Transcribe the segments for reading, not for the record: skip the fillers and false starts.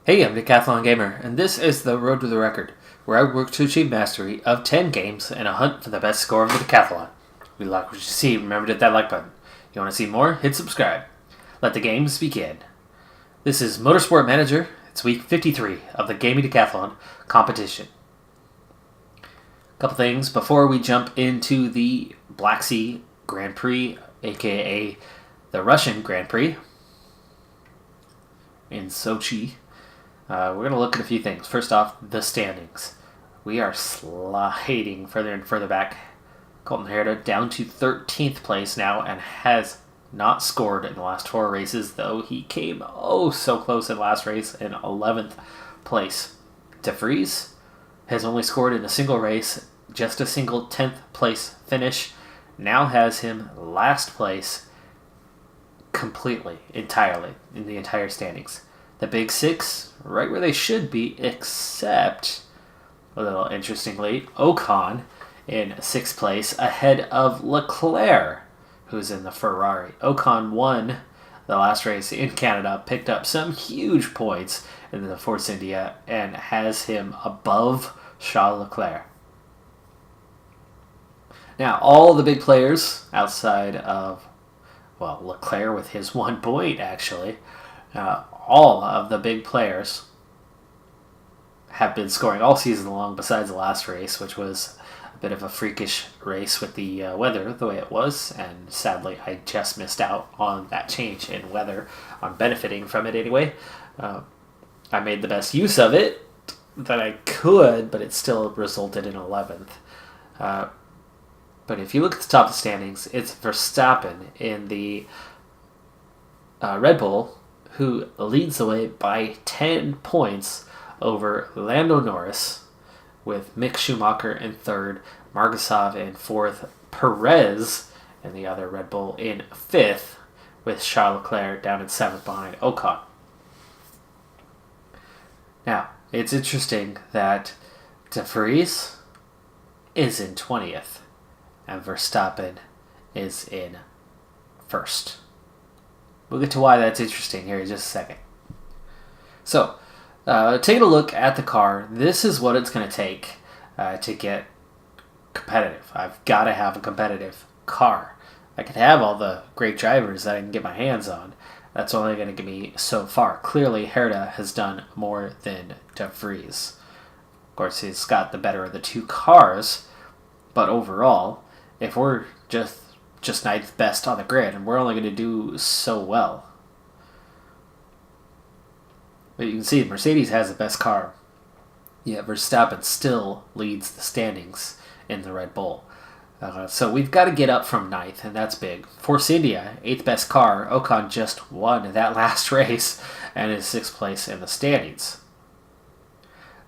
Hey, I'm Decathlon Gamer, and this is the Road to the Record, where I work to achieve mastery of 10 games in a hunt for the best score of the Decathlon. If you like what you see, remember to hit that like button. You want to see more? Hit subscribe. Let the games begin. This is Motorsport Manager. It's week 53 of the Gaming Decathlon competition. A couple things before we jump into the Black Sea Grand Prix, aka the Russian Grand Prix in Sochi. We're going to look at a few things. First off, the standings. We are sliding further and further back. Colton Herta down to 13th place now and has not scored in the last 4 races, though he came so close in last race in 11th place. De Vries has only scored in a single race, just a single 10th place finish. Now has him last place completely, entirely, in the entire standings. The Big Six, right where they should be, except, a little interestingly, Ocon in 6th place, ahead of Leclerc, who's in the Ferrari. Ocon won the last race in Canada, picked up some huge points in the Force India, and has him above Charles Leclerc. Now, all the big players, outside of, Leclerc with his 1 point, actually, all of the big players have been scoring all season long besides the last race, which was a bit of a freakish race with the weather the way it was, and sadly I just missed out on that change in weather. I'm benefiting from it anyway. I made the best use of it that I could, but it still resulted in 11th. But if you look at the top of the standings, it's Verstappen in the Red Bull, who leads the way by 10 points over Lando Norris, with Mick Schumacher in 3rd, Margasov in 4th, Perez in the other Red Bull in 5th, with Charles Leclerc down in 7th behind Ocon. Now, it's interesting that De Vries is in 20th, and Verstappen is in 1st. We'll get to why that's interesting here in just a second. So, taking a look at the car, this is what it's going to take to get competitive. I've got to have a competitive car. I could have all the great drivers that I can get my hands on. That's only going to get me so far. Clearly, Herta has done more than De Vries. Of course, he's got the better of the 2 cars, but overall, if we're just 9th best on the grid, and we're only going to do so well. But you can see Mercedes has the best car, yet Verstappen still leads the standings in the Red Bull. So we've got to get up from 9th, and that's big. Force India, 8th best car. Ocon just won that last race and is 6th place in the standings.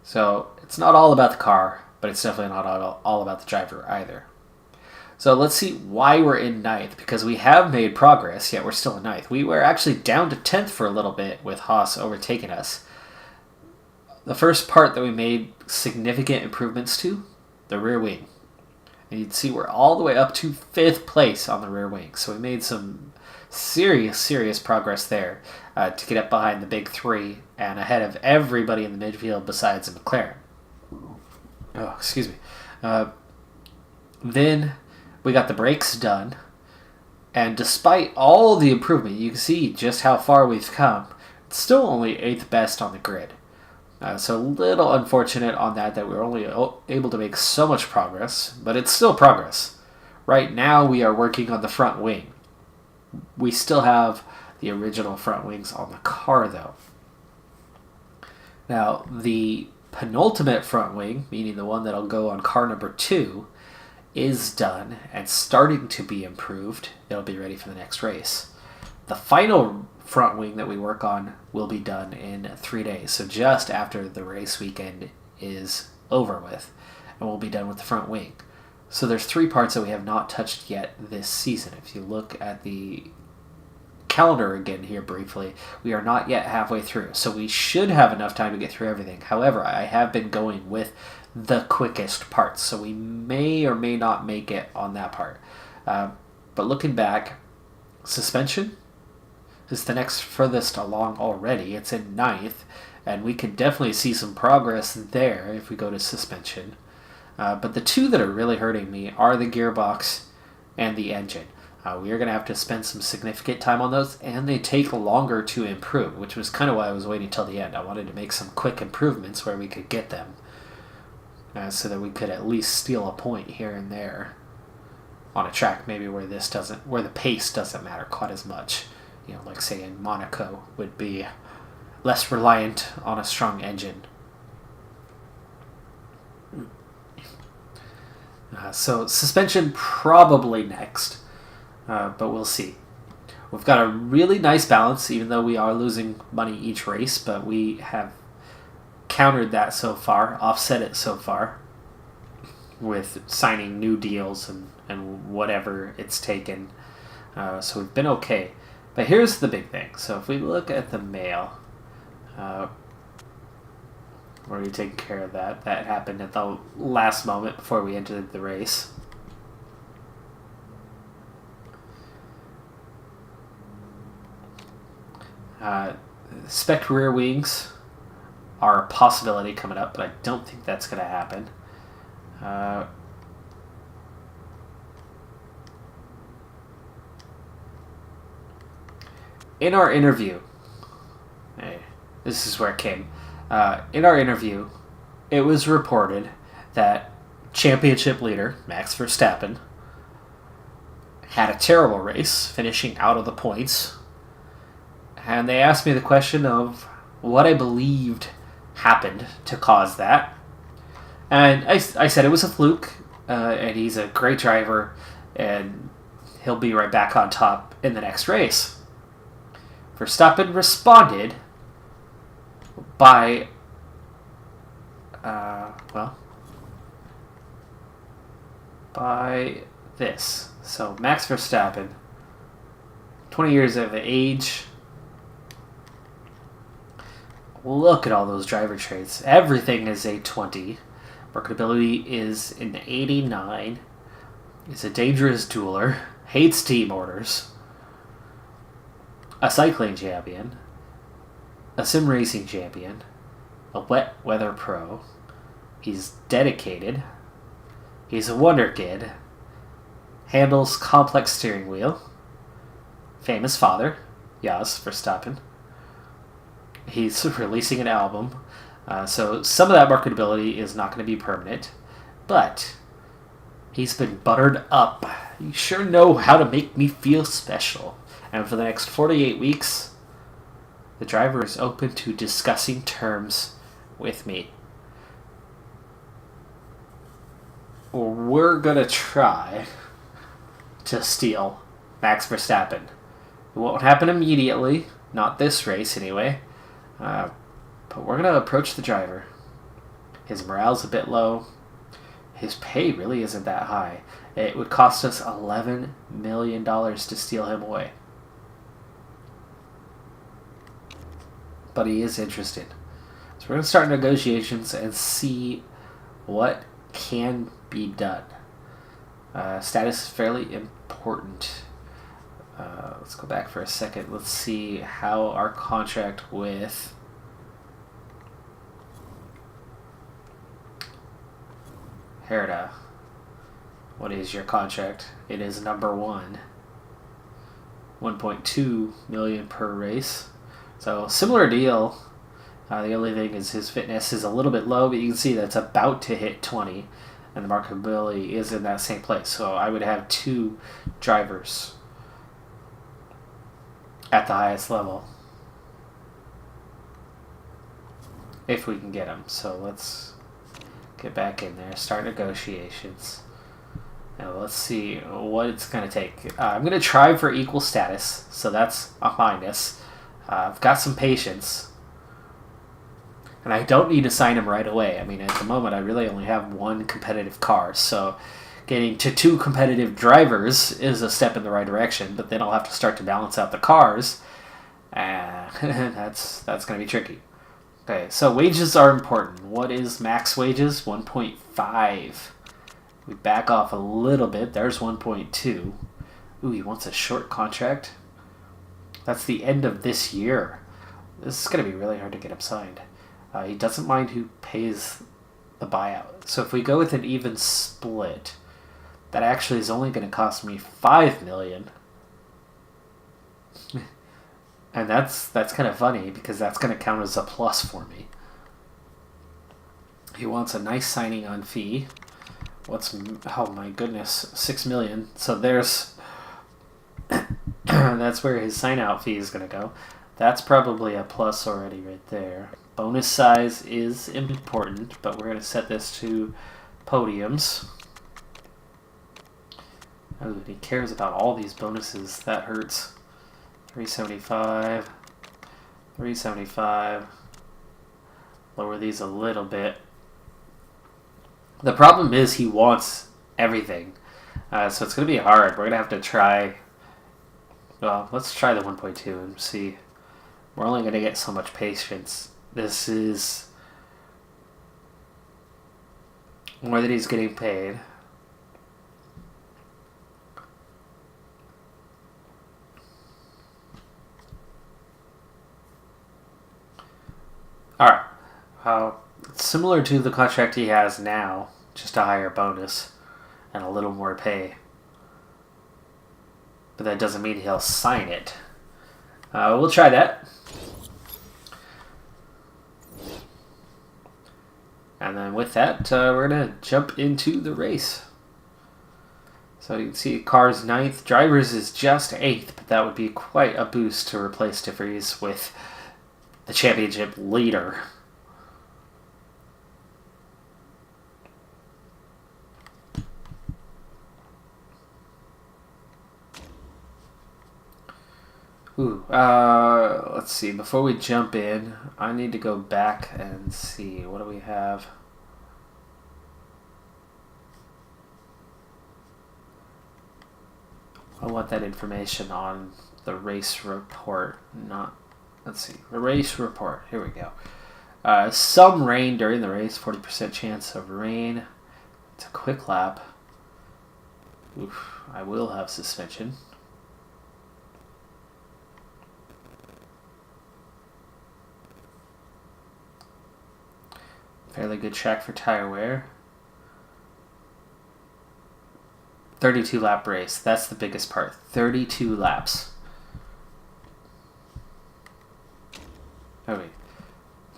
So it's not all about the car, but it's definitely not all about the driver either. So let's see why we're in 9th, because we have made progress, yet we're still in 9th. We were actually down to 10th for a little bit with Haas overtaking us. The first part that we made significant improvements to, the rear wing. And you'd see we're all the way up to 5th place on the rear wing. So we made some serious progress there to get up behind the big 3 and ahead of everybody in the midfield besides McLaren. Oh, excuse me. Then we got the brakes done, and despite all the improvement, you can see just how far we've come. It's still only 8th best on the grid. So a little unfortunate on that we were only able to make so much progress, but it's still progress. Right now we are working on the front wing. We still have the original front wings on the car though. Now the penultimate front wing, meaning the one that'll go on car number 2, is done and starting to be improved. It'll be ready for the next race. The final front wing that we work on will be done in 3 days, so just after the race weekend is over with, and we'll be done with the front wing. So there's 3 parts that we have not touched yet this season. If you look at the calendar again here briefly, we are not yet halfway through, so we should have enough time to get through everything. However, I have been going with the quickest parts, so we may or may not make it on that part. But looking back, suspension, is the next furthest along already. It's in ninth, and we could definitely see some progress there if we go to suspension. But the two that are really hurting me are the gearbox and the engine. We are going to have to spend some significant time on those, and they take longer to improve, which was kind of why I was waiting till the end. I wanted to make some quick improvements where we could get them, so that we could at least steal a point here and there on a track maybe where the pace doesn't matter quite as much. Like say in Monaco would be less reliant on a strong engine. So suspension probably next. But we'll see. We've got a really nice balance, even though we are losing money each race, but we have countered that so far, offset it so far, with signing new deals and whatever it's taken. So we've been okay. But here's the big thing. So if we look at the mail, we're already taking care of that. That happened at the last moment before we entered the race. Spec rear wings are a possibility coming up, but I don't think that's going to happen. In our interview, this is where it came. In our interview, it was reported that championship leader Max Verstappen had a terrible race, finishing out of the points. And they asked me the question of what I believed happened to cause that. And I said it was a fluke, and he's a great driver, and he'll be right back on top in the next race. Verstappen responded by, by this. So Max Verstappen, 20 years of age. Look at all those driver traits. Everything is a 20. Marketability is an 89. He's a dangerous dueler. Hates team orders. A cycling champion. A sim racing champion. A wet weather pro. He's dedicated. He's a wonder kid. Handles complex steering wheel. Famous father. Jos Verstappen. He's releasing an album, so some of that marketability is not going to be permanent, but he's been buttered up. You sure know how to make me feel special. And for the next 48 weeks, the driver is open to discussing terms with me. We're going to try to steal Max Verstappen. It won't happen immediately, not this race anyway. But we're going to approach the driver. His morale's a bit low. His pay really isn't that high. It would cost us $11 million to steal him away. But he is interested. So we're going to start negotiations and see what can be done. Status is fairly important. Let's go back for a second. Let's see how our contract with Herda. What is your contract? It is number 1. 1.2 million per race. So similar deal. The only thing is his fitness is a little bit low, but you can see that's about to hit 20, and the marketability is in that same place. So I would have 2 drivers at the highest level if we can get them. So let's get back in there, start negotiations. Now let's see what it's going to take. I'm going to try for equal status, so that's a minus. I've got some patience, and I don't need to sign him right away. I mean, at the moment, I really only have 1 competitive car, so getting to 2 competitive drivers is a step in the right direction, but then I'll have to start to balance out the cars, and that's going to be tricky. Okay, so wages are important. What is max wages? 1.5. We back off a little bit. There's 1.2. Ooh, he wants a short contract. That's the end of this year. This is going to be really hard to get him signed. He doesn't mind who pays the buyout. So if we go with an even split, that actually is only going to cost me $5 million. And that's kind of funny because that's going to count as a plus for me. He wants a nice signing on fee. Oh my goodness, $6 million. So there's that's where his sign out fee is going to go. That's probably a plus already right there. Bonus size is important, but we're going to set this to podiums. Oh, he cares about all these bonuses. That hurts. 375. 375. Lower these a little bit. The problem is he wants everything. So it's going to be hard. We're going to have to try... Well, let's try the 1.2 and see. We're only going to get so much patience. This is more than he's getting paid. Alright. Similar to the contract he has now, just a higher bonus and a little more pay. But that doesn't mean he'll sign it. We'll try that. And then with that, we're going to jump into the race. So you can see Carr's 9th. Drivers is just 8th, but that would be quite a boost to replace DeVries with the championship leader. Let's see. Before we jump in, I need to go back and see. What do we have? I want that information on the race report. Let's see. The race report. Here we go. Some rain during the race. 40% chance of rain. It's a quick lap. Oof. I will have suspension. Fairly good track for tire wear. 32 lap race. That's the biggest part. 32 laps. Okay.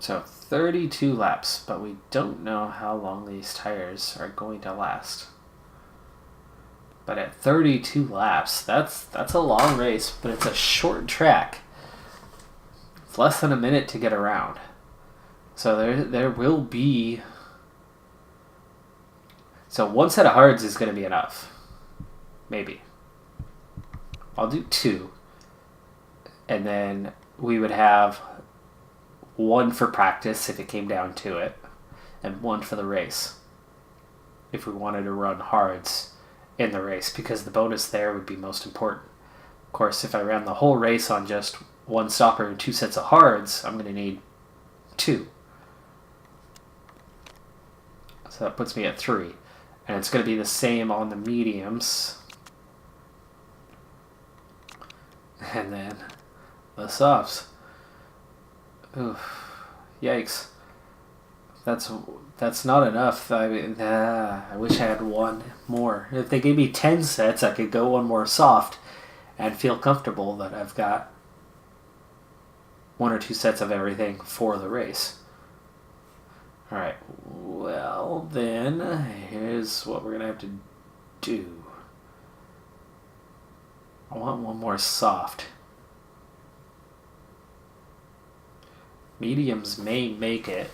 So 32 laps, but we don't know how long these tires are going to last. But at 32 laps, that's a long race, but it's a short track. It's less than a minute to get around. So there will be... So one set of hards is going to be enough. Maybe. I'll do 2. And then we would have 1 for practice if it came down to it. And 1 for the race. If we wanted to run hards in the race. Because the bonus there would be most important. Of course, if I ran the whole race on just 1 stopper and 2 sets of hards, I'm going to need 2. So that puts me at 3. And it's going to be the same on the mediums. And then the softs. Oof. Yikes. That's not enough. I mean, I wish I had 1 more. If they gave me 10 sets, I could go 1 more soft and feel comfortable that I've got 1 or 2 sets of everything for the race. Alright, well then, here's what we're going to have to do. I want 1 more soft. Mediums may make it.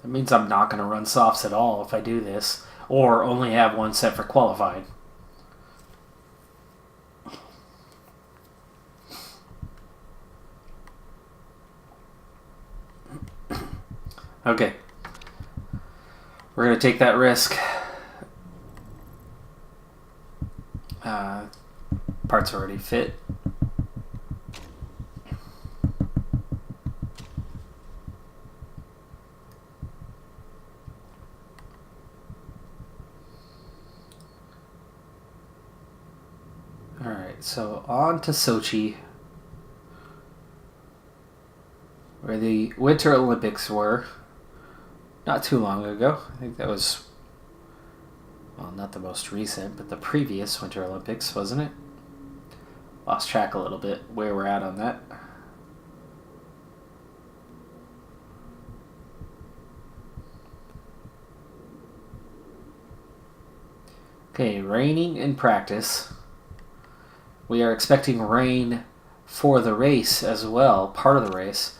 That means I'm not going to run softs at all if I do this, or only have 1 set for qualifying. Okay. We're going to take that risk. Parts already fit. so on to Sochi, where the Winter Olympics were not too long ago. I think that was, well, not the most recent, but the previous Winter Olympics, wasn't it? Lost track a little bit where we're at on that. Okay, raining in practice. We are expecting rain for the race as well, part of the race.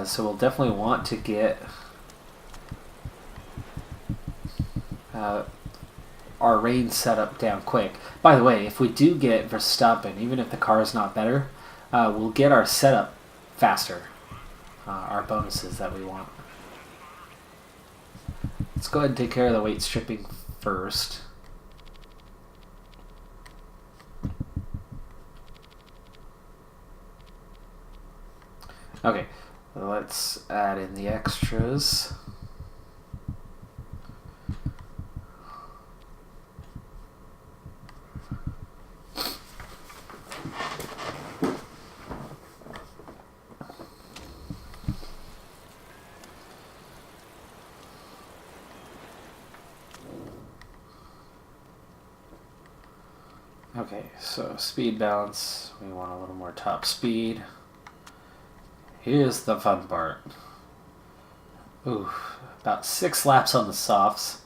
So we'll definitely want to get our rain setup down quick. By the way, if we do get Verstappen, even if the car is not better, we'll get our setup faster. Our bonuses that we want. Let's go ahead and take care of the weight stripping first. Okay, let's add in the extras. Okay, so speed balance, we want a little more top speed. Here's the fun part. Ooh, about 6 laps on the softs,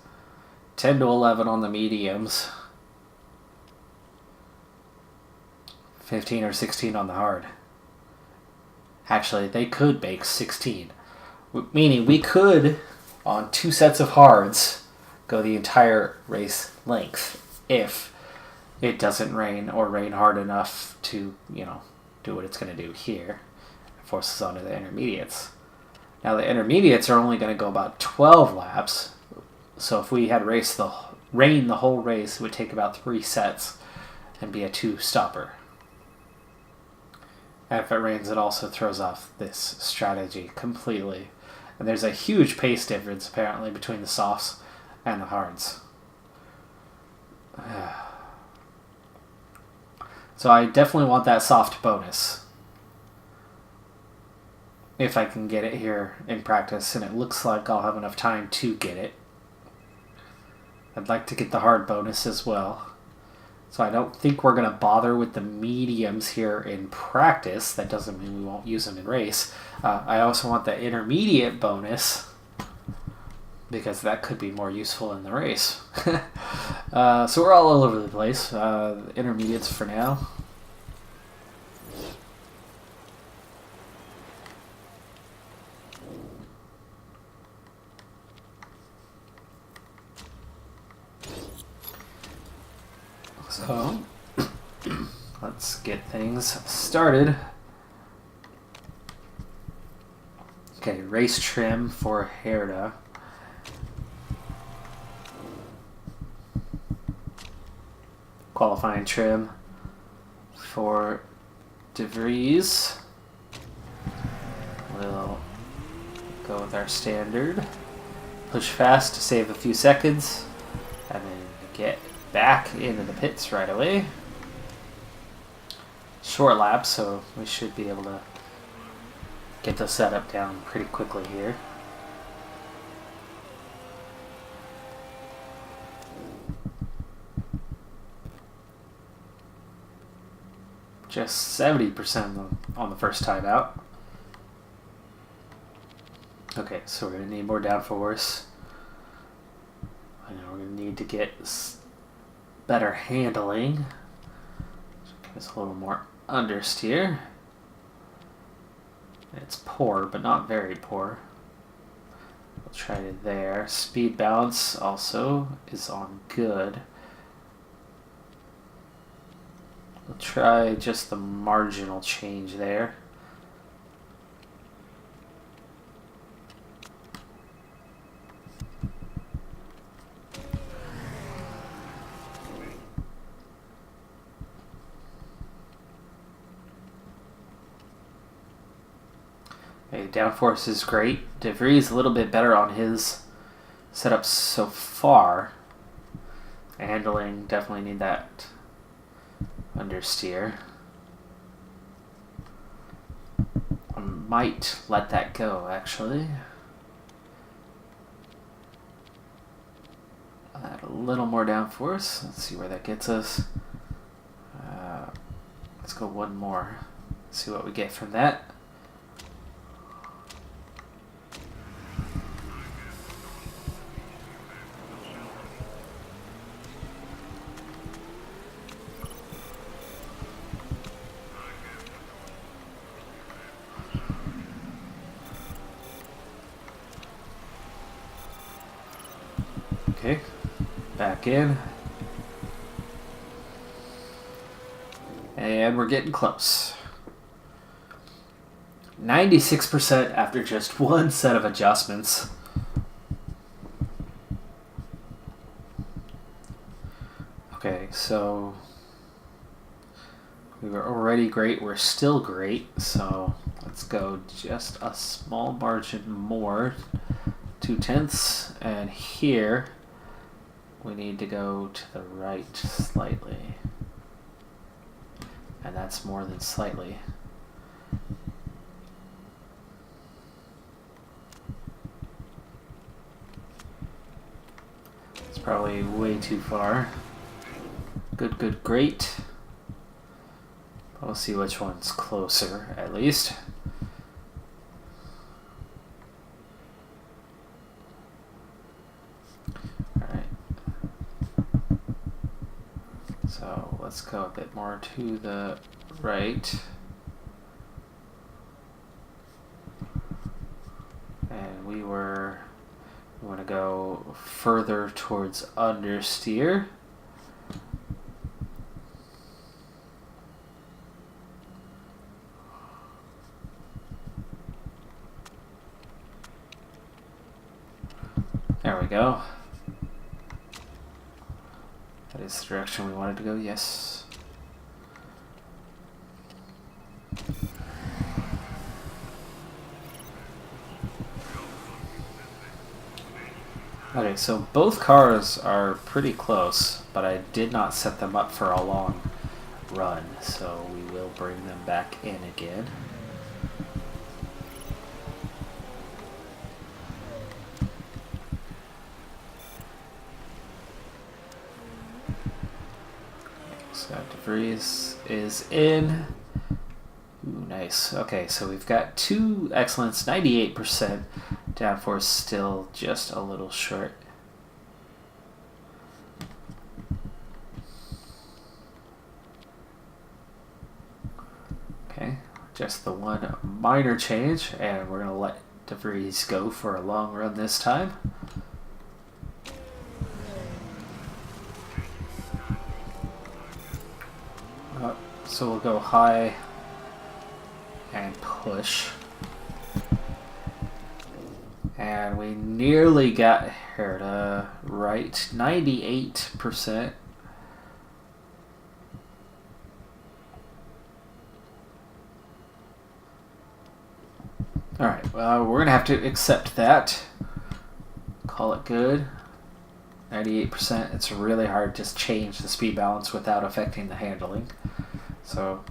10 to 11 on the mediums, 15 or 16 on the hard. Actually, they could make 16. Meaning we could, on 2 sets of hards, go the entire race length if it doesn't rain or rain hard enough to, do what it's going to do here. Forces onto the intermediates. Now the intermediates are only going to go about 12 laps, so if we had rain the whole race, it would take about 3 sets and be a 2-stopper. And if it rains, it also throws off this strategy completely. And there's a huge pace difference apparently between the softs and the hards. So I definitely want that soft bonus. If I can get it here in practice, and it looks like I'll have enough time to get it. I'd like to get the hard bonus as well. So I don't think we're going to bother with the mediums here in practice. That doesn't mean we won't use them in race. I also want the intermediate bonus, because that could be more useful in the race. So we're all over the place. Intermediates for now. So, let's get things started. Okay, race trim for Herda. Qualifying trim for De Vries. We'll go with our standard. Push fast to save a few seconds, and then get back into the pits right away. Short lap, so we should be able to get the setup down pretty quickly here. Just 70% on the first time out. Okay, so we're going to need more downforce. I know we're going to need to get better handling. Give us a little more understeer. It's poor, but not very poor. We'll try it there. Speed balance also is on good. We'll try just the marginal change there. Okay, downforce is great. De Vries a little bit better on his setup so far. Handling, definitely need that understeer. I might let that go, actually. Add a little more downforce. Let's see where that gets us. Let's go one more. See what we get from that. Okay, back in. And we're getting close. 96% after just one set of adjustments. Okay, so we were already great. We're still great. So let's go just a small margin more. 0.2. And here we need to go to the right slightly. And that's more than slightly. It's probably way too far. Good, good, great. We'll see which one's closer, at least. Alright. So let's go a bit more to the right. And we want to go further towards understeer. There we go. That is the direction we wanted to go, yes. Okay, so both cars are pretty close, but I did not set them up for a long run, so we will bring them back in again. So DeVries is in. Ooh, nice. Okay, so we've got 2 excellence, 98%. Downforce still just a little short. Okay, just the one minor change, and we're gonna let DeVries go for a long run this time. So we'll go high and push. And we nearly got Herta right, 98%. Alright, well, we're going to have to accept that. Call it good. 98%. It's really hard to change the speed balance without affecting the handling. So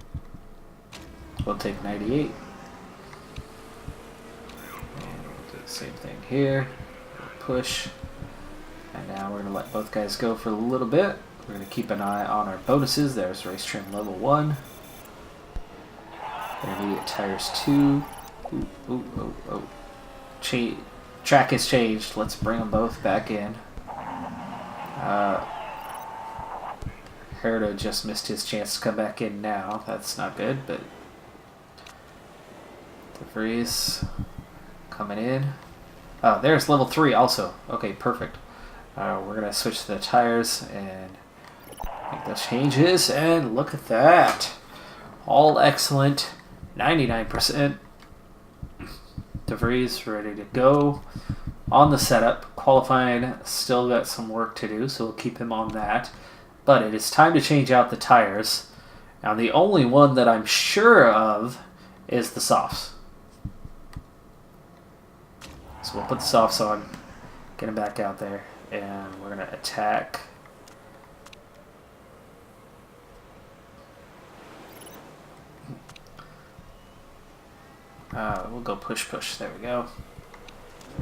we'll take 98. And we'll do the same thing here. We'll push. And now we're going to let both guys go for a little bit. We're going to keep an eye on our bonuses. There's race trim level 1. Intermediate tires 2. Track has changed. Let's bring them both back in. Herta just missed his chance to come back in now. That's not good, but DeVries coming in. Oh, there's level 3 also. Okay, perfect. We're going to switch the tires and make those changes, and look at that. All excellent. 99%. DeVries ready to go on the setup. Qualifying still got some work to do, so we'll keep him on that. But it is time to change out the tires. Now the only one that I'm sure of is the softs. So we'll put the softs on, get him back out there, and we're going to attack We'll go push. There we go.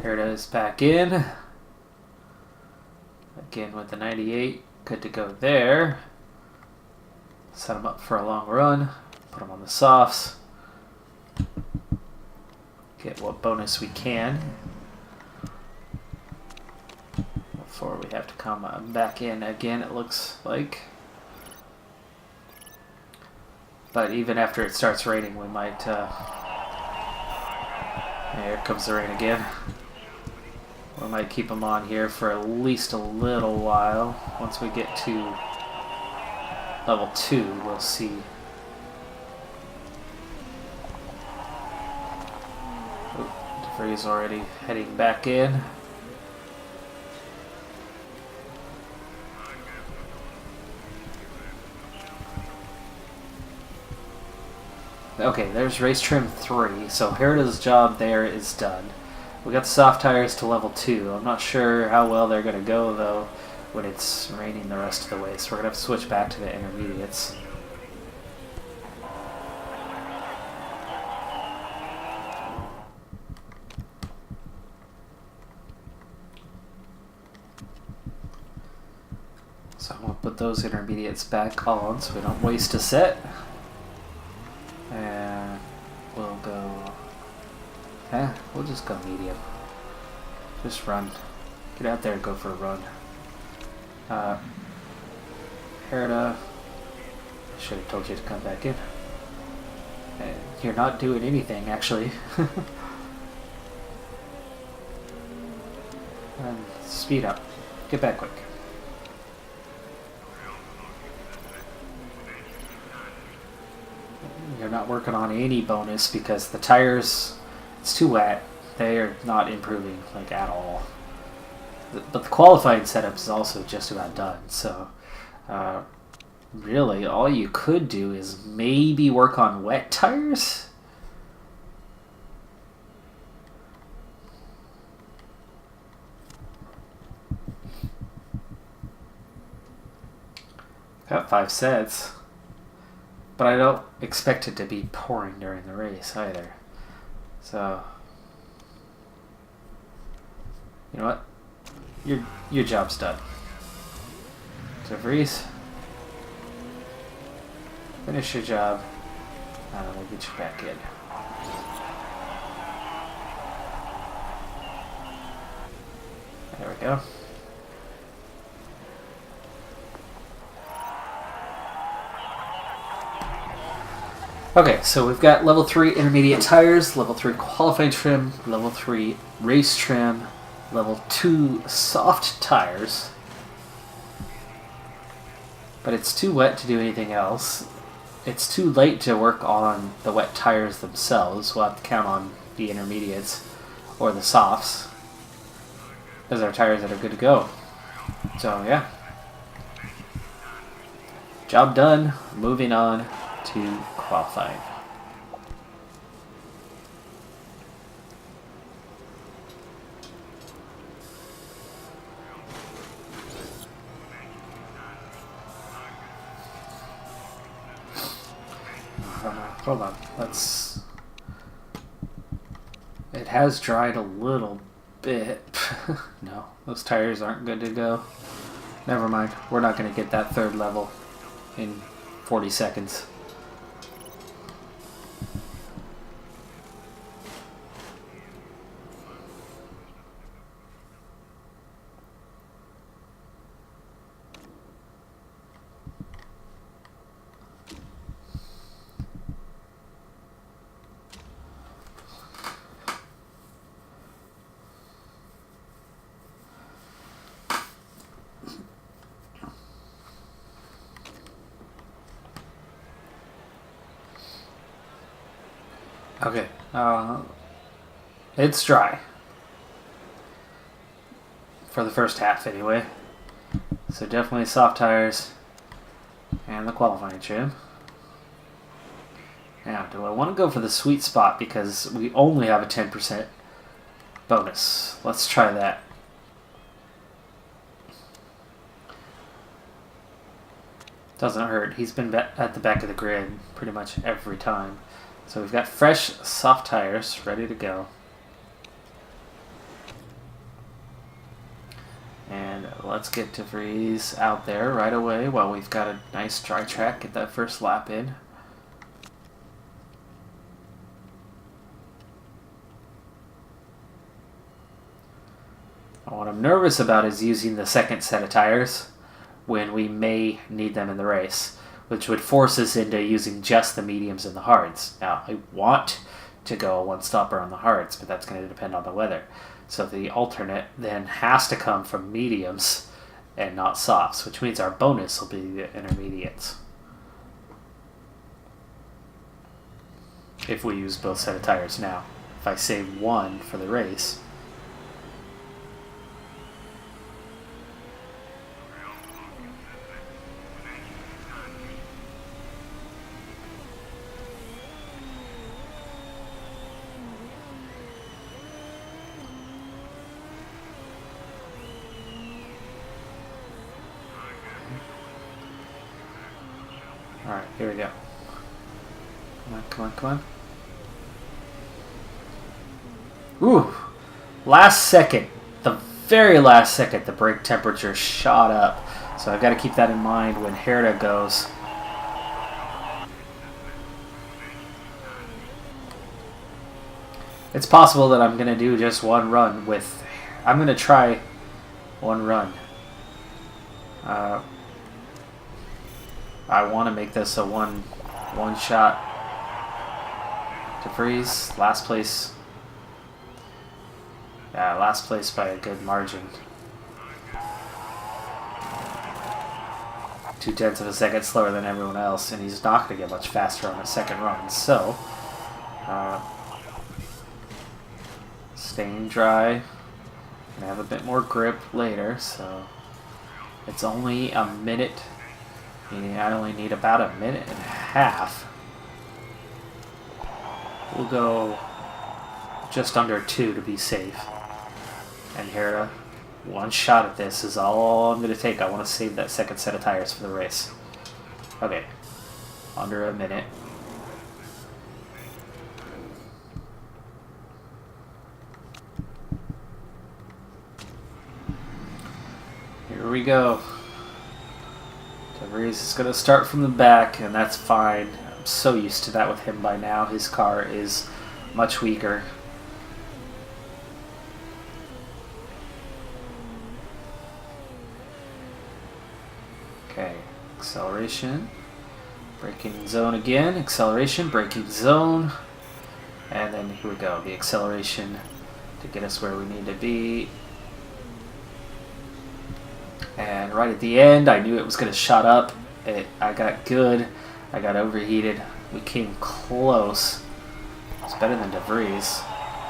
Here it is, back in. Again with the 98. Good to go there. Set them up for a long run. Put them on the softs. Get what bonus we can before we have to come back in again, it looks like. But even after it starts raining, we might... here comes the rain again. We might keep them on here for at least a little while. Once we get to level 2, we'll see. Debris is already heading back in. Okay, there's race trim 3, so Herita's job there is done. We got the soft tires to level 2. I'm not sure how well they're going to go, though, when it's raining the rest of the way, so we're going to have to switch back to the intermediates. So I'm going to put those intermediates back on so we don't waste a set. And we'll go... we'll just go medium. Just run. Get out there and go for a run. Herita, I should have told you to come back in. You're not doing anything, actually. And speed up. Get back quick. You're not working on any bonus because the tires, it's too wet. They are not improving like at all. But the qualifying setup is also just about done. So really all you could do is maybe work on wet tires. Got 5 sets. But I don't expect it to be pouring during the race either. So, you know what? Your job's done. So Vries, finish your job, and we'll get you back in. There we go. Okay, so we've got level 3 intermediate tires, level 3 qualifying trim, level 3 race trim, level 2 soft tires. But it's too wet to do anything else. It's too late to work on the wet tires themselves. We'll have to count on the intermediates or the softs. Those are tires that are good to go. So yeah. Job done. Moving on to qualifying. Hold on. Let's. It has dried a little bit. No, those tires aren't good to go. Never mind. We're not going to get that third level in 40 seconds. Okay, it's dry. For the first half, anyway. So definitely soft tires and the qualifying trim. Now, do I want to go for the sweet spot because we only have a 10% bonus? Let's try that. Doesn't hurt. He's been at the back of the grid pretty much every time. So we've got fresh, soft tires ready to go. And let's get DeVries out there right away while we've got a nice dry track. Get that first lap in. What I'm nervous about is using the second set of tires when we may need them in the race, which would force us into using just the mediums and the hards. Now, I want to go a one-stopper on the hards, but that's going to depend on the weather. So the alternate then has to come from mediums and not softs, which means our bonus will be the intermediates. If we use both set of tires now. If I save one for the race. Alright, here we go. Come on, come on, come on. Ooh! Last second, the very last second, the brake temperature shot up. So I've got to keep that in mind when Herta goes. It's possible that I'm going to do just one run with... I'm going to try one run. I want to make this a one shot. DeVries, last place. Yeah, last place by a good margin. 0.2 of a second slower than everyone else, and he's not going to get much faster on his second run. So, staying dry. Gonna have a bit more grip later, so it's only a minute. Meaning I only need about a minute and a half. We'll go just under 2 to be safe. And here, one shot at this is all I'm going to take. I want to save that second set of tires for the race. Okay, under a minute. Here we go. DeVries is going to start from the back, and that's fine. I'm so used to that with him by now. His car is much weaker. Okay, acceleration. Braking zone again. Acceleration, braking zone. And then here we go. The acceleration to get us where we need to be. And right at the end, I knew it was going to shut up. I got good. I got overheated. We came close. It's better than DeVries,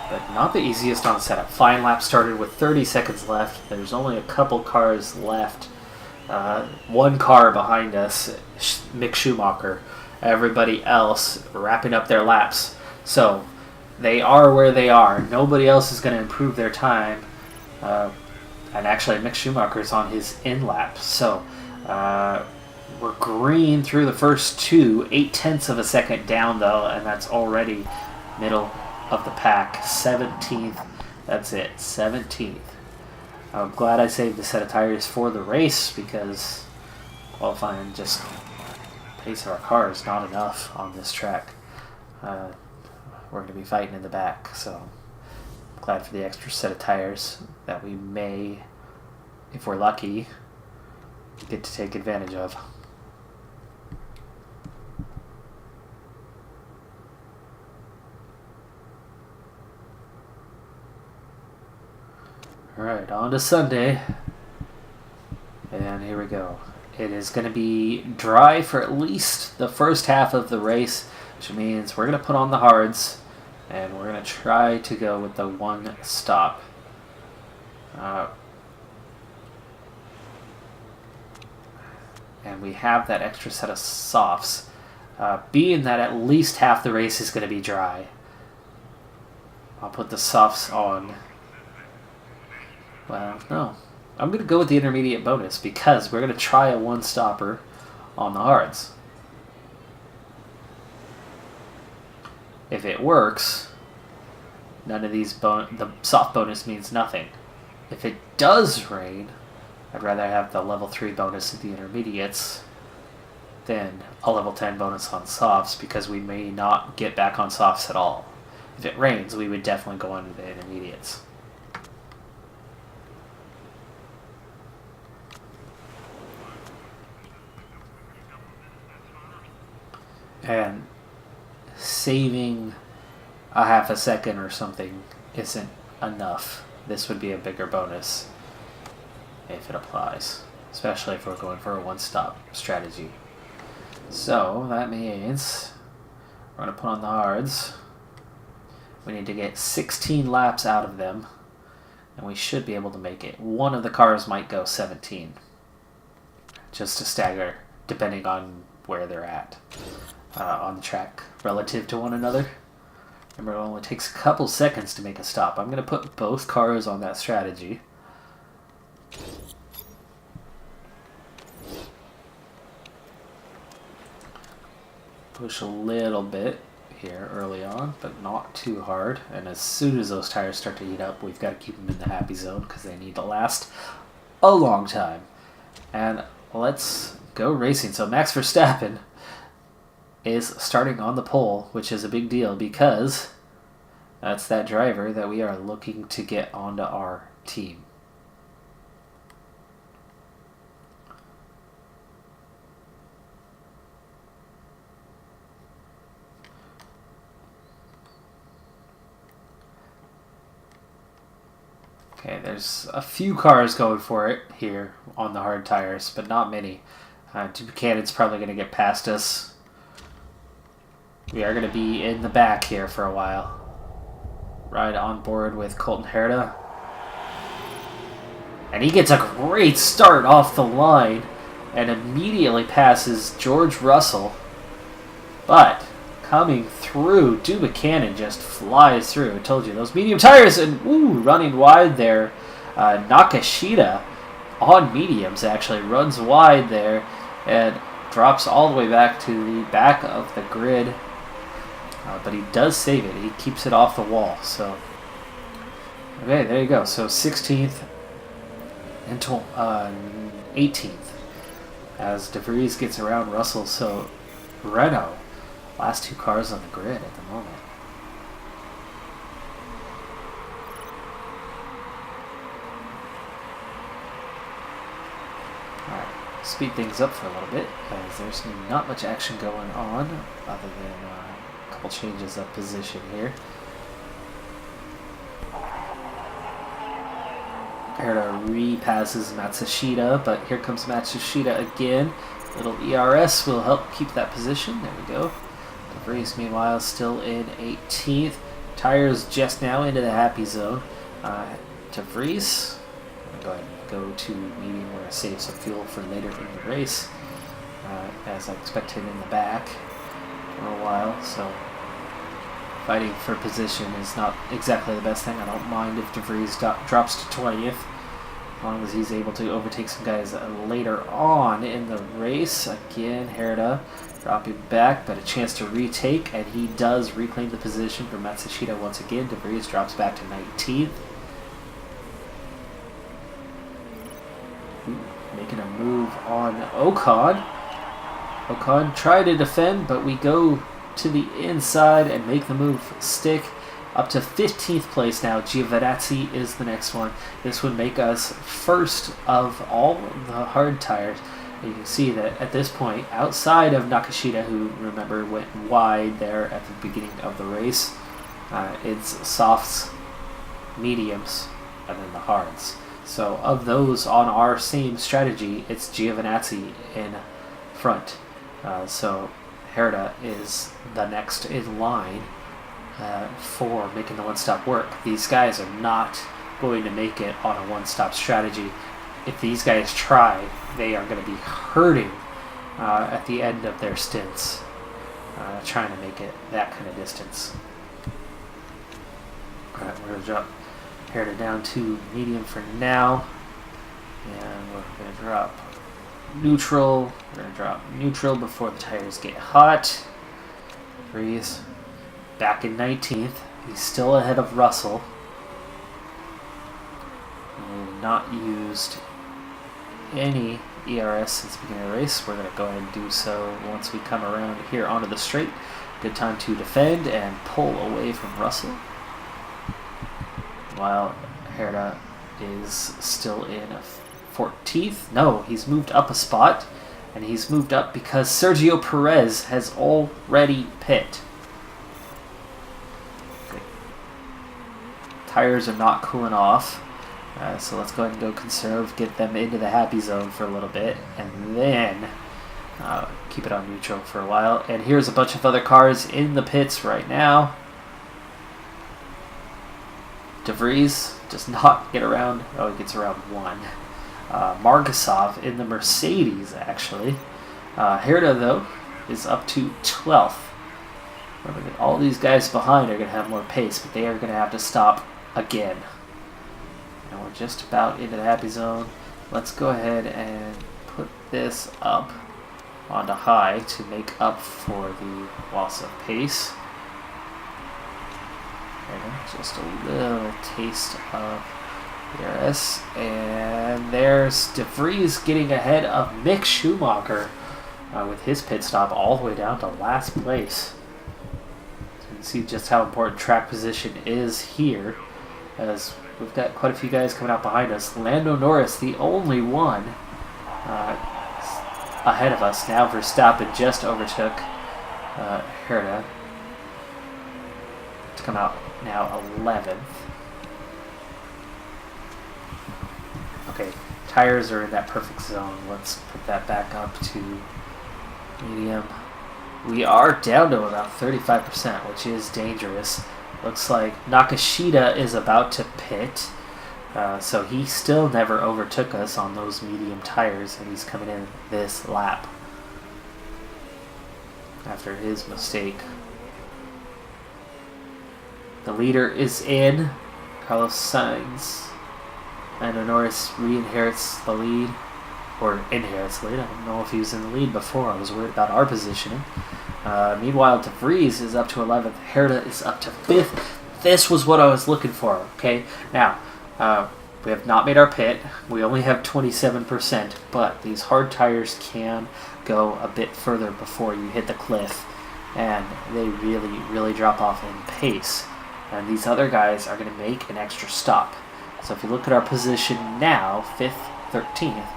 but not the easiest on the setup. Flying lap started with 30 seconds left. There's only a couple cars left. One car behind us, Mick Schumacher. Everybody else wrapping up their laps. So they are where they are. Nobody else is going to improve their time. And actually, Mick Schumacher's on his in lap. So we're green through the first two, 0.8 of a second down though, and that's already middle of the pack. 17th. That's it. 17th. I'm glad I saved the set of tires for the race because qualifying just pace of our car is not enough on this track. We're going to be fighting in the back, so I'm glad for the extra set of tires that we may, if we're lucky, get to take advantage of. Alright, on to Sunday. And here we go. It is going to be dry for at least the first half of the race, which means we're going to put on the hards, and we're going to try to go with the one stop. And we have that extra set of softs. Being that at least half the race is going to be dry, I'll put the softs on. Well, no. I'm going to go with the intermediate bonus because we're going to try a one-stopper on the hards. If it works, none of these the soft bonus means nothing. If it does rain, I'd rather have the level 3 bonus of the intermediates than a level 10 bonus on softs, because we may not get back on softs at all. If it rains, we would definitely go on to the intermediates. And saving a half a second or something isn't enough. This would be a bigger bonus if it applies, especially if we're going for a one-stop strategy. So that means we're going to put on the hards. We need to get 16 laps out of them, and we should be able to make it. One of the cars might go 17, just to stagger, depending on where they're at on the track relative to one another. Remember, it only takes a couple seconds to make a stop. I'm going to put both cars on that strategy. Push a little bit here early on, but not too hard. And as soon as those tires start to heat up, we've got to keep them in the happy zone because they need to last a long time. And let's go racing. So Max Verstappen is starting on the pole, which is a big deal because that's that driver that we are looking to get onto our team. Okay, there's a few cars going for it here on the hard tires, but not many. Buchanan's probably going to get past us. We are going to be in the back here for a while. Right on board with Colton Herta. And he gets a great start off the line and immediately passes George Russell. But coming through, Buchanan just flies through. I told you, those medium tires, and running wide there. Nakashita on mediums actually runs wide there and drops all the way back to the back of the grid. But he does save it. He keeps it off the wall. So, okay, there you go. So 16th and 18th as De Vries gets around Russell. So Renault, last two cars on the grid at the moment. Alright, speed things up for a little bit as there's not much action going on other than a couple changes of position here. Herta repasses Matsushita, but here comes Matsushita again. Little ERS will help keep that position. There we go. De Vries, meanwhile, still in 18th. Tires just now into the happy zone. De Vries, I'm going to go ahead and go to medium where I save some fuel for later in the race, as I expect him in the back for a while. So fighting for position is not exactly the best thing. I don't mind if De Vries drops to 20th, as long as he's able to overtake some guys later on in the race. Again, Herta dropping back, but a chance to retake, and he does reclaim the position for Matsushita once again. De Vries drops back to 19th. Making a move on Ocon. Ocon tried to defend, but we go to the inside and make the move stick. Up to 15th place now. Giovinazzi is the next one. This would make us first of all the hard tires. You can see that at this point, outside of Nakashita, who, remember, went wide there at the beginning of the race, it's softs, mediums, and then the hards. So of those on our same strategy, it's Giovinazzi in front. So Herta is the next in line for making the one-stop work. These guys are not going to make it on a one-stop strategy. If these guys try, they are going to be hurting at the end of their stints, trying to make it that kind of distance. Alright, we're going to drop Herta down to medium for now, and we're going to drop neutral. We're going to drop neutral before the tires get hot. Breeze. back in 19th. He's still ahead of Russell. We've not used any ERS since the beginning of the race. We're going to go ahead and do so once we come around here onto the straight. Good time to defend and pull away from Russell. While Herta is still in 14th. No, he's moved up a spot. And he's moved up because Sergio Perez has already pit. Okay. Tires are not cooling off. So let's go ahead and go conserve, get them into the happy zone for a little bit, and then keep it on neutral for a while. And here's a bunch of other cars in the pits right now. De Vries does not get around. Oh, he gets around one. Margasov in the Mercedes, actually. Herta, though, is up to 12th. All these guys behind are going to have more pace, but they are going to have to stop again. And we're just about into the happy zone. Let's go ahead and put this up onto high to make up for the loss of pace. And just a little taste of DRS. And there's De Vries getting ahead of Mick Schumacher with his pit stop all the way down to last place. So you can see just how important track position is here, as we've got quite a few guys coming out behind us. Lando Norris, the only one ahead of us. Now Verstappen just overtook Herta to come out now 11th. Okay, tires are in that perfect zone. Let's put that back up to medium. We are down to about 35%, which is dangerous. Looks like Nakashita is about to pit, so he still never overtook us on those medium tires, and he's coming in this lap after his mistake. The leader is in, Carlos Sainz. Lando Norris re-inherits the lead, or inherits the lead. I don't know if he was in the lead before. I was worried about our positioning. Meanwhile, De Vries is up to 11th. Herta is up to 5th. This was what I was looking for, okay? Now, we have not made our pit. We only have 27%, but these hard tires can go a bit further before you hit the cliff, and they really, really drop off in pace. And these other guys are going to make an extra stop. So if you look at our position now, 5th, 13th,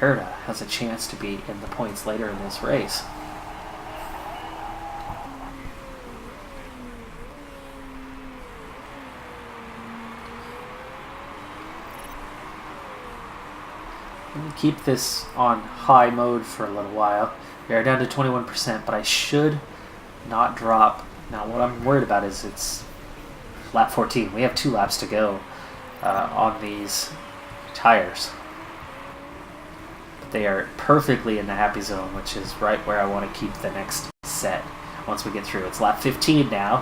Herta has a chance to be in the points later in this race. Let me keep this on high mode for a little while. We are down to 21%, but I should not drop. Now what I'm worried about is it's lap 14. We have 2 laps to go on these tires. But they are perfectly in the happy zone, which is right where I want to keep the next set once we get through. It's lap 15 now.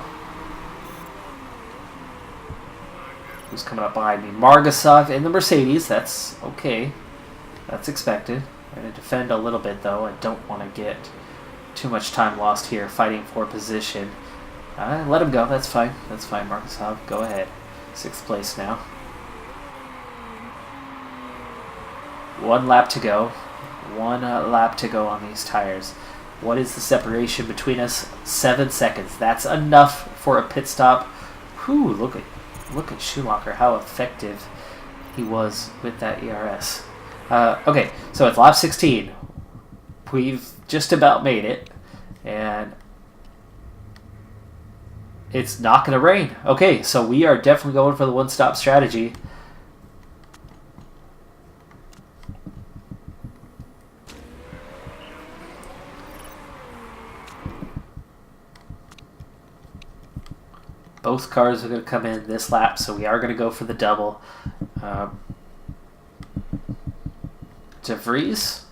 Who's coming up behind me? Margasov in the Mercedes. That's okay. That's expected. I'm going to defend a little bit, though. I don't want to get too much time lost here fighting for position. Let him go. That's fine. That's fine, Margasov. Go ahead. 6th place now. 1 lap to go. 1 lap to go on these tires. What is the separation between us? 7 seconds. That's enough for a pit stop. Whew, look at Schumacher, how effective he was with that ERS. Okay, so it's lap 16. We've just about made it, and it's not going to rain. Okay, so we are definitely going for the one-stop strategy. Both cars are going to come in this lap, so we are going to go for the double. De Vries,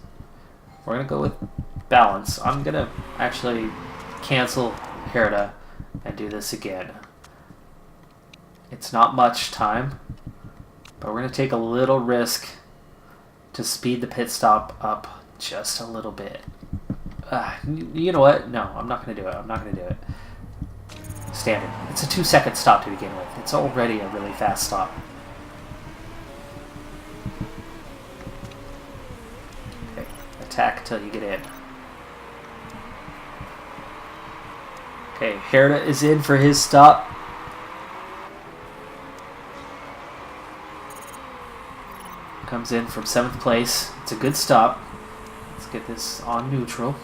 we're going to go with balance. I'm going to actually cancel Herta and do this again. It's not much time, but we're going to take a little risk to speed the pit stop up just a little bit. You know what? No, I'm not going to do it. I'm not going to do it. standard. It's a 2-second stop to begin with. It's already a really fast stop. Okay, attack until you get in. Okay, Herta is in for his stop. Comes in from 7th place. It's a good stop. Let's get this on neutral.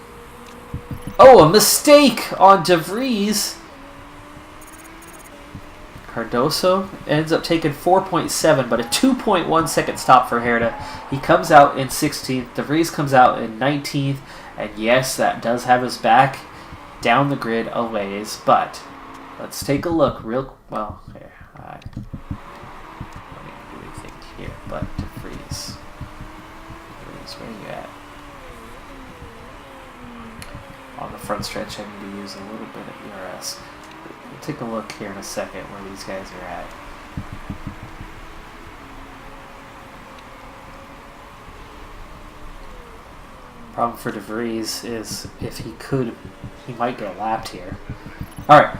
Oh, a mistake on De Vries. Cardoso ends up taking 4.7, but a 2.1 second stop for Herta. He comes out in 16th. De Vries comes out in 19th. And yes, that does have us back down the grid a ways. But let's take a look real well. Here, I don't need to do anything here, but De Vries. Where are you at? On the front stretch, I need to use a little bit of ERS. We'll take a look here in a second where these guys are at. Problem for De Vries is if he could, he might get lapped here. Alright,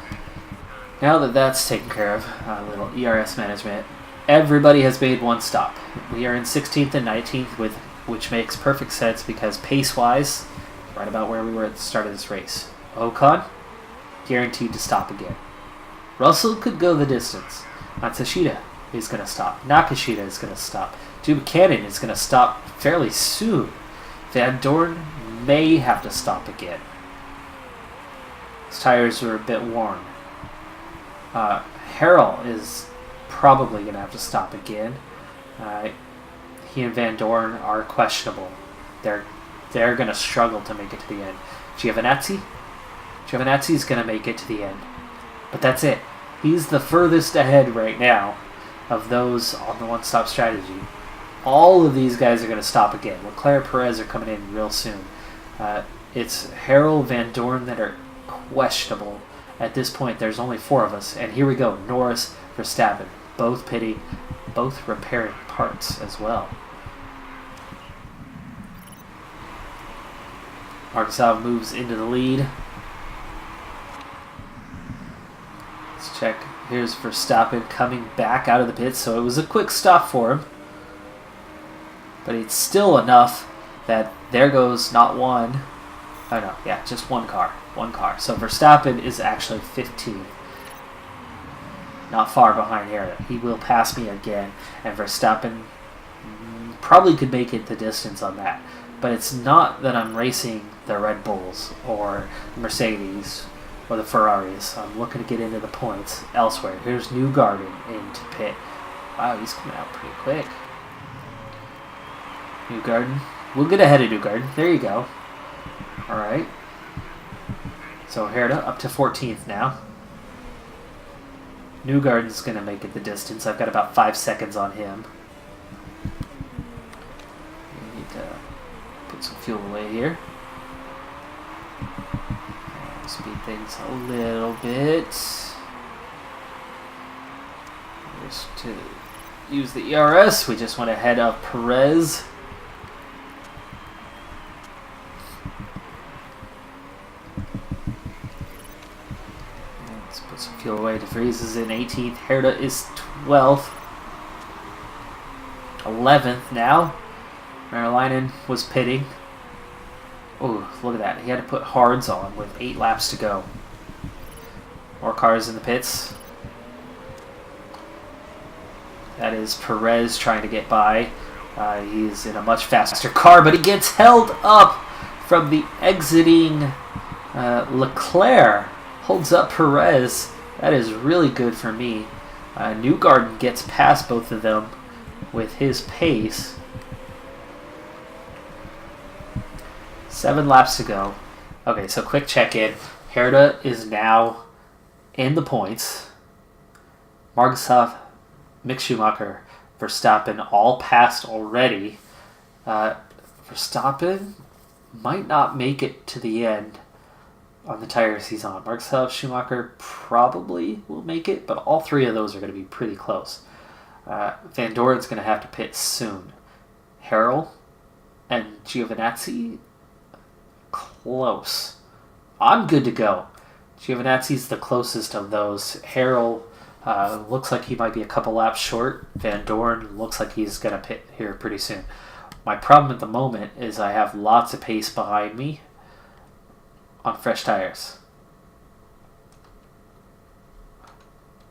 now that that's taken care of, a little ERS management, everybody has made one stop. We are in 16th and 19th, which makes perfect sense because pace-wise, right about where we were at the start of this race. Ocon, guaranteed to stop again. Russell could go the distance. Matsushita is going to stop. Nakashita is going to stop. Buchanan is going to stop fairly soon. Van Dorn may have to stop again. His tires were a bit worn. Harrell is probably going to have to stop again. He and Van Dorn are questionable. They're going to struggle to make it to the end. Giovinazzi is going to make it to the end. But that's it. He's the furthest ahead right now of those on the one-stop strategy. All of these guys are going to stop again. Leclerc, Perez are coming in real soon. It's Harrell, Van Dorn that are questionable. At this point, there's only 4 of us. And here we go. Norris, Verstappen, both pitting, both repairing parts as well. Markov moves into the lead. Let's check. Here's Verstappen coming back out of the pits, so it was a quick stop for him. But it's still enough that there goes not one. Oh no, yeah, just one car. One car. So Verstappen is actually 15th. Not far behind here. He will pass me again, and Verstappen probably could make it the distance on that. But it's not that I'm racing the Red Bulls or Mercedes or the Ferraris. I'm looking to get into the points elsewhere. Here's Newgarden into pit. Wow, he's coming out pretty quick. Newgarden. We'll get ahead of Newgarden. There you go. Alright. So Herta up to 14th now. Newgarden's going to make it the distance. I've got about 5 seconds on him. We need to put some fuel away here. Speed things a little bit. Just to use the ERS, we just went ahead of Perez. Let's put some fuel away. De Vries is in 18th. Herta is 12th. 11th now. Marilinen was pitting. Oh, look at that. He had to put hards on with 8 laps to go. More cars in the pits. That is Perez trying to get by. He's in a much faster car, but he gets held up from the exiting Leclerc. Holds up Perez. That is really good for me. Newgarden gets past both of them with his pace. 7 laps to go. Okay, so quick check-in. Herta is now in the points. Margusov, Mick Schumacher, Verstappen all passed already. Verstappen might not make it to the end on the tires he's on. Margusov, Schumacher probably will make it, but all 3 of those are going to be pretty close. Van Doren's going to have to pit soon. Harrell and Giovinazzi, close. I'm good to go. Giovinazzi's the closest of those. Harrell looks like he might be a couple laps short. Van Dorn looks like he's going to pit here pretty soon. My problem at the moment is I have lots of pace behind me on fresh tires.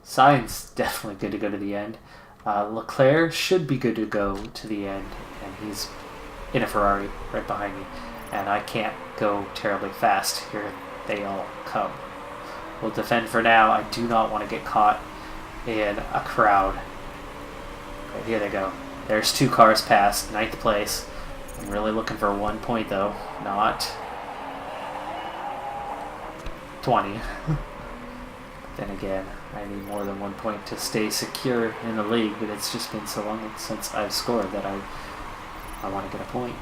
Sainz definitely good to go to the end. Leclerc should be good to go to the end, and he's in a Ferrari right behind me, and I can't go terribly fast. Here they all come. We'll defend for now. I do not want to get caught in a crowd. Right, here they go. There's 2 cars past, 9th place. I'm really looking for 1 point though, not 20. Then again, I need more than 1 point to stay secure in the league, but it's just been so long since I've scored that I want to get a point.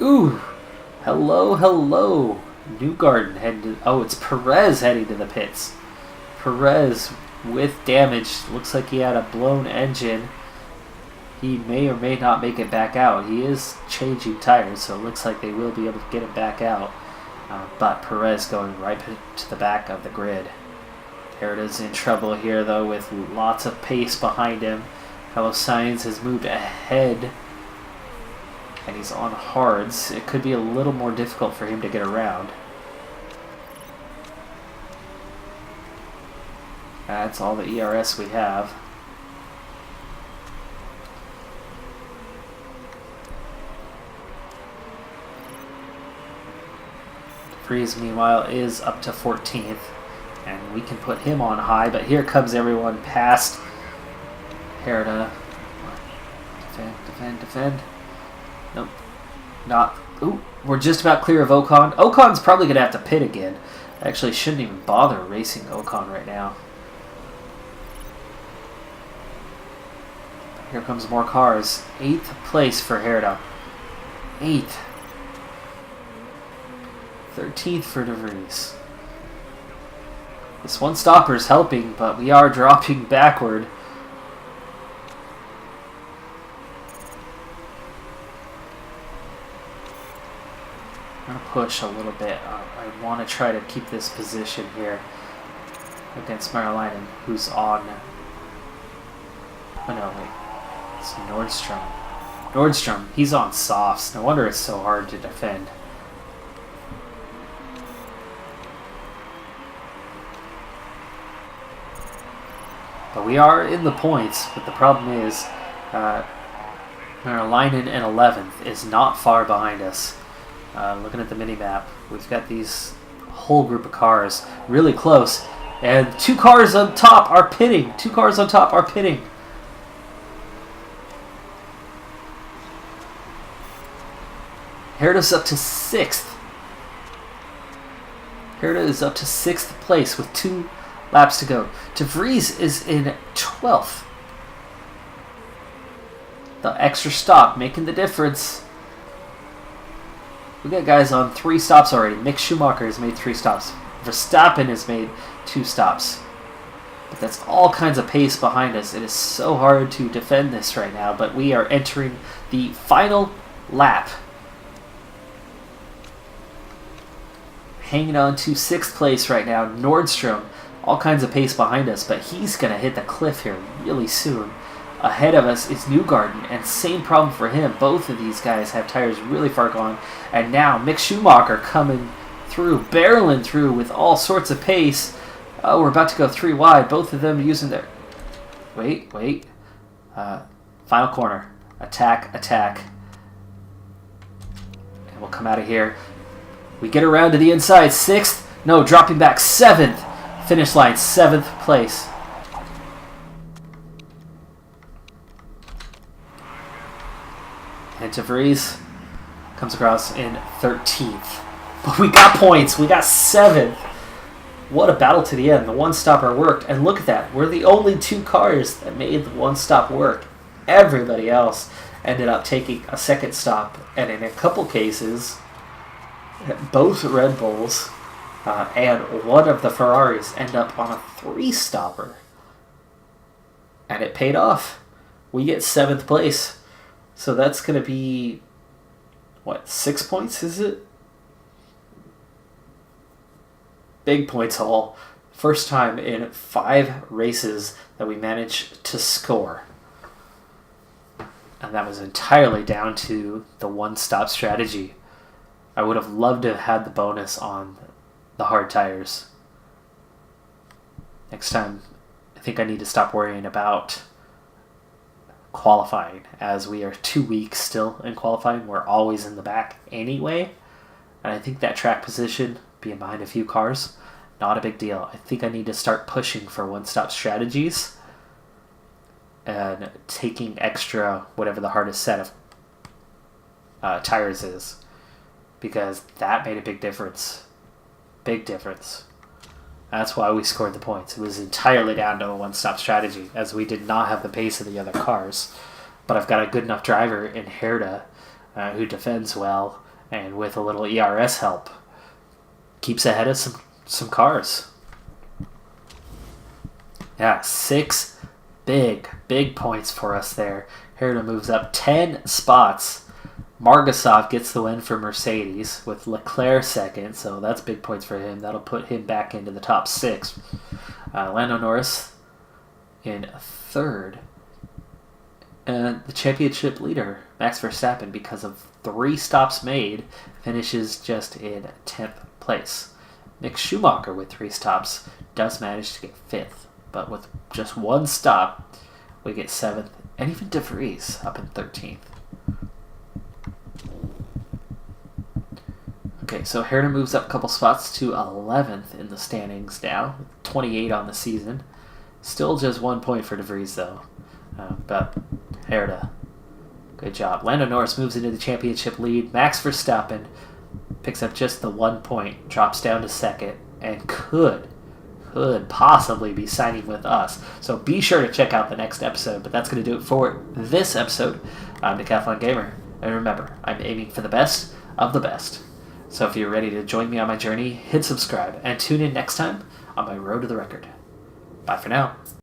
Ooh! Hello! Newgarden heading to... Oh, it's Perez heading to the pits. Perez with damage. Looks like he had a blown engine. He may or may not make it back out. He is changing tires, so it looks like they will be able to get him back out. But Perez going right to the back of the grid. Herta's in trouble here, though, with lots of pace behind him. Carlos Sainz has moved ahead, and he's on hards. It could be a little more difficult for him to get around. That's all the ERS we have. Freeze, meanwhile, is up to 14th, and we can put him on high, but here comes everyone past Herta. Defend. Nope. Not. Ooh, we're just about clear of Ocon. Ocon's probably going to have to pit again. I actually shouldn't even bother racing Ocon right now. Here comes more cars. 8th place for Herta. 8th. 13th for De Vries. This one stopper is helping, but we are dropping backward. I'm going to push a little bit. I want to try to keep this position here against Marlainen, who's on... Oh no, wait. It's Nordstrom. Nordstrom, he's on softs. No wonder it's so hard to defend. But we are in the points, but the problem is Marlainen in 11th is not far behind us. Looking at the mini-map, we've got these whole group of cars really close, and 2 cars on top are pitting. 2 cars on top are pitting. Herta's up to 6th. Herta is up to 6th place with 2 laps to go. De Vries is in 12th. The extra stop making the difference. We got guys on 3 stops already. Mick Schumacher has made 3 stops. Verstappen has made 2 stops. But that's all kinds of pace behind us. It is so hard to defend this right now, but we are entering the final lap. Hanging on to 6th place right now. Nordstrom, all kinds of pace behind us, but he's going to hit the cliff here really soon. Ahead of us is Newgarden, and same problem for him. Both of these guys have tires really far gone, and now Mick Schumacher coming through, barreling through with all sorts of pace. Oh, we're about to go 3 wide. Both of them using their... Wait. Final corner. Attack. And we'll come out of here. We get around to the inside. 6th. No, dropping back. 7th. Finish line. 7th place. And De Vries comes across in 13th. But we got points. We got 7th. What a battle to the end. The one stopper worked. And look at that. We're the only 2 cars that made the one stop work. Everybody else ended up taking a second stop. And in a couple cases, both Red Bulls and one of the Ferraris end up on a 3-stopper. And it paid off. We get 7th place. So that's going to be, what, 6 points, is it? big points haul. First time in 5 races that we managed to score. And that was entirely down to the one-stop strategy. I would have loved to have had the bonus on the hard tires. Next time, I think I need to stop worrying about qualifying, as we are 2 weeks still in qualifying. We're always in the back anyway. And I think that track position, being behind a few cars, not a big deal. I think I need to start pushing for one-stop strategies and taking extra, whatever the hardest set of tires is, because that made a big difference. Big difference. That's why we scored the points. It was entirely down to a one-stop strategy, as we did not have the pace of the other cars. But I've got a good enough driver in Herda who defends well, and with a little ERS help, keeps ahead of some cars. Yeah, 6 big points for us there. Herda moves up 10 spots. Margasov gets the win for Mercedes with Leclerc second, so that's big points for him. That'll put him back into the top 6. Lando Norris in 3rd. And the championship leader, Max Verstappen, because of 3 stops made, finishes just in 10th place. Mick Schumacher with 3 stops does manage to get 5th, but with just 1 stop, we get 7th, and even De Vries up in 13th. Okay, so Herda moves up a couple spots to 11th in the standings now, 28 on the season. Still just 1 point for De Vries, though. But Herda, good job. Lando Norris moves into the championship lead. Max Verstappen picks up just the 1 point, drops down to 2nd, and could possibly be signing with us. So be sure to check out the next episode. But that's going to do it for this episode. I'm Decathlon Gamer. And remember, I'm aiming for the best of the best. So if you're ready to join me on my journey, hit subscribe and tune in next time on my road to the record. Bye for now.